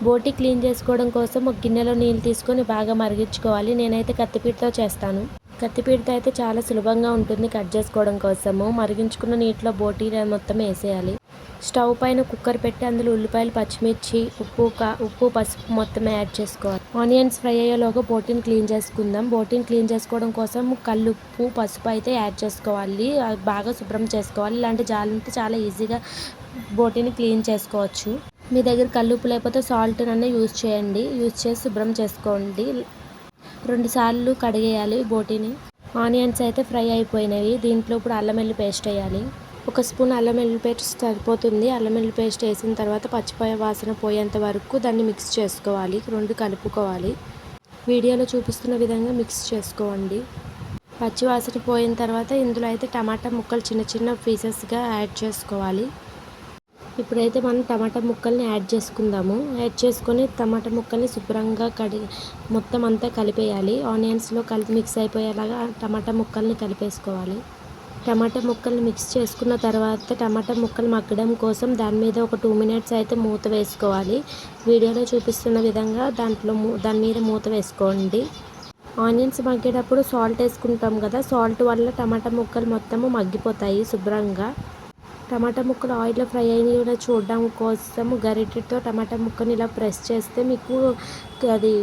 బోటి క్లీన్ చేసుకోవడం కోసం ఒక గిన్నెలో నీళ్ళు తీసుకొని బాగా మరిగించుకోవాలి. నేనైతే కత్తిపీటతో చేస్తాను. కత్తిపీటతో అయితే చాలా సులభంగా ఉంటుంది కట్ చేసుకోవడం కోసము. మరిగించుకున్న నీటిలో బోటి మొత్తం వేసేయాలి. స్టవ్ పైన కుక్కర్ పెట్టి అందులో ఉల్లిపాయలు, పచ్చిమిర్చి, ఉప్పు, పసుపు మొత్తం యాడ్ చేసుకోవాలి. ఆనియన్స్ ఫ్రై అయ్యేలోగా బోటిని క్లీన్ చేసుకుందాం. బోటిని క్లీన్ చేసుకోవడం కోసం కల్లుప్పు, పసుపు అయితే యాడ్ చేసుకోవాలి. బాగా శుభ్రం చేసుకోవాలి. ఇలాంటి జాలి ఉంటే చాలా ఈజీగా బోటిని క్లీన్ చేసుకోవచ్చు. మీ దగ్గర కల్లుప్పు లేకపోతే సాల్ట్ అన్న యూజ్ చేయండి. యూజ్ చేసి శుభ్రం చేసుకోండి. 2 సార్లు కడిగేయాలి బోటిని. ఆనియన్స్ అయితే ఫ్రై అయిపోయినవి. దీంట్లో ఇప్పుడు అల్లం వెల్లుల్లి పేస్ట్ వేయాలి. 1 స్పూన్ అల్లం వెల్లుల్లి పేస్ట్ సరిపోతుంది. అల్లం వెల్లుల్లి పేస్ట్ వేసిన తర్వాత పచ్చిపోయే వాసన పోయేంత వరకు దాన్ని మిక్స్ చేసుకోవాలి. 2 కలుపుకోవాలి. వీడియోలో చూపిస్తున్న విధంగా మిక్స్ చేసుకోండి. పచ్చి వాసన పోయిన తర్వాత ఇందులో అయితే టమాటా ముక్కలు చిన్న చిన్న పీసెస్గా యాడ్ చేసుకోవాలి. ఇప్పుడైతే మనం టమాటా ముక్కల్ని యాడ్ చేసుకుందాము. యాడ్ చేసుకొని టమాటా ముక్కల్ని శుభ్రంగా మొత్తం అంతా కలిపేయాలి. ఆనియన్స్లో కలిపి మిక్స్ అయిపోయేలాగా టమాటా ముక్కల్ని కలిపేసుకోవాలి. టమాటా ముక్కల్ని మిక్స్ చేసుకున్న తర్వాత టమాటా ముక్కలు మగ్గడం కోసం దాని మీద ఒక 2 మినిట్స్ అయితే మూత వేసుకోవాలి. వీడియోలో చూపిస్తున్న విధంగా దాని మీద మూత వేసుకోండి. ఆనియన్స్ మగ్గేటప్పుడు సాల్ట్ వేసుకుంటాం కదా, సాల్ట్ వల్ల టమాటా ముక్కలు మొత్తము మగ్గిపోతాయి శుభ్రంగా. టమాటా ముక్కలు ఆయిల్లో ఫ్రై అయిన చూడడం కోసం గరిటెతో టమాటా ముక్కని ఇలా ప్రెస్ చేస్తే మీకు అది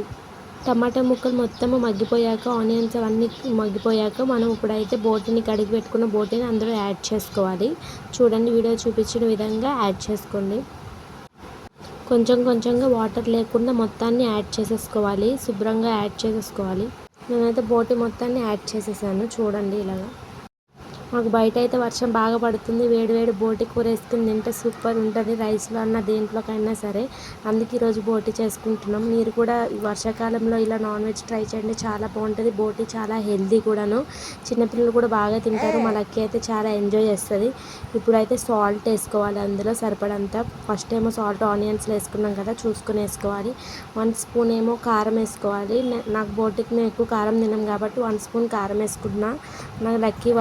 టమాటా ముక్కలు మొత్తము మగ్గిపోయాక, ఆనియన్స్ అవన్నీ మగ్గిపోయాక మనం ఇప్పుడైతే బోటిని కడిగి పెట్టుకున్న బోటిని అందులో యాడ్ చేసుకోవాలి. చూడండి, వీడియో చూపించిన విధంగా యాడ్ చేసుకోండి. కొంచెం కొంచెంగా వాటర్ లేకుండా మొత్తాన్ని యాడ్ చేసేసుకోవాలి. శుభ్రంగా యాడ్ చేసేసుకోవాలి. నేనైతే బోటి మొత్తాన్ని యాడ్ చేసేసాను. చూడండి ఇలాగా. మాకు బయట అయితే వర్షం బాగా పడుతుంది. వేడి వేడి బోటి కూర వేసుకుని తింటే సూపర్ ఉంటుంది. రైస్లో అన్న దేంట్లోకైనా సరే. అందుకే ఈరోజు బోటి చేసుకుంటున్నాం. మీరు కూడా ఈ వర్షాకాలంలో ఇలా నాన్ వెజ్ ట్రై చేయండి, చాలా బాగుంటుంది. బోటి చాలా హెల్దీ కూడాను. చిన్నపిల్లలు కూడా బాగా తింటారు. మా లక్కీ అయితే చాలా ఎంజాయ్ చేస్తుంది. ఇప్పుడైతే సాల్ట్ వేసుకోవాలి అందులో సరిపడంతా. ఫస్ట్ ఏమో సాల్ట్ ఆనియన్స్లో వేసుకున్నాం కదా, చూసుకొని వేసుకోవాలి. 1 స్పూన్ ఏమో కారం వేసుకోవాలి. నాకు బోటికి మేము ఎక్కువ కారం తినాం కాబట్టి 1 స్పూన్ కారం వేసుకుంటున్నా. నాకు లక్కీ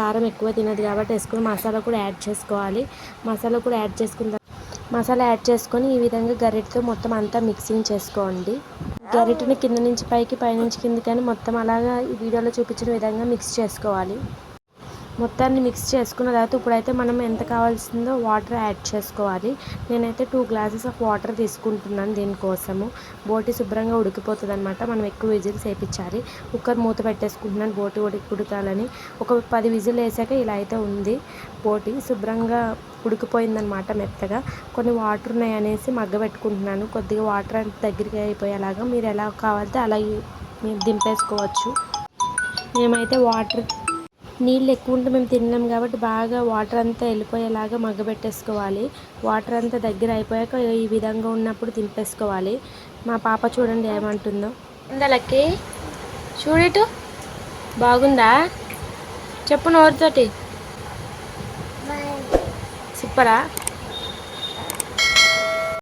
కారం ఎక్కువ తినదు కాబట్టి వేసుకుని మసాలా కూడా యాడ్ చేసుకోవాలి. మసాలా యాడ్ చేసుకొని ఈ విధంగా గరిటెతో మొత్తం అంతా మిక్సింగ్ చేసుకోండి. గరిటెని కింద నుంచి పైకి, పైనుంచి కిందకి అని మొత్తం అలాగా ఈ వీడియోలో చూపించిన విధంగా మిక్స్ చేసుకోవాలి. మొత్తాన్ని మిక్స్ చేసుకున్న తర్వాత ఇప్పుడైతే మనం ఎంత కావాల్సిందో వాటర్ యాడ్ చేసుకోవాలి. నేనైతే 2 గ్లాసెస్ ఆఫ్ వాటర్ తీసుకుంటున్నాను దీనికోసము. బోటి శుభ్రంగా ఉడికిపోతుంది అనమాట. మనం ఎక్కువ విజిల్స్ వేయించాలి. కుక్కర్ మూత పెట్టేసుకుంటున్నాను బోటి ఉడకాలని. ఒక 10 విజిల్ వేసాక ఇలా అయితే ఉంది. బోటి శుభ్రంగా ఉడికిపోయిందనమాట మెత్తగా. కొన్ని వాటర్ ఉన్నాయి అనేసి మగ్గబెట్టుకుంటున్నాను. కొద్దిగా వాటర్ అంటే దగ్గరికి అయిపోయేలాగా. మీరు ఎలా కావాలితే అలా మీరు దింపేసుకోవచ్చు. మేమైతే నీళ్ళు ఎక్కువ ఉంటే మేము తిన్నాం కాబట్టి బాగా వాటర్ అంతా వెళ్ళిపోయేలాగా మగ్గబెట్టేసుకోవాలి. వాటర్ అంతా దగ్గర అయిపోయాక ఈ విధంగా ఉన్నప్పుడు దింపేసుకోవాలి. మా పాప చూడండి ఏమంటుందో. ఉందా లక్కీ? చూడటు బాగుందా? చెప్పు నోరుతోటి. సూపరా?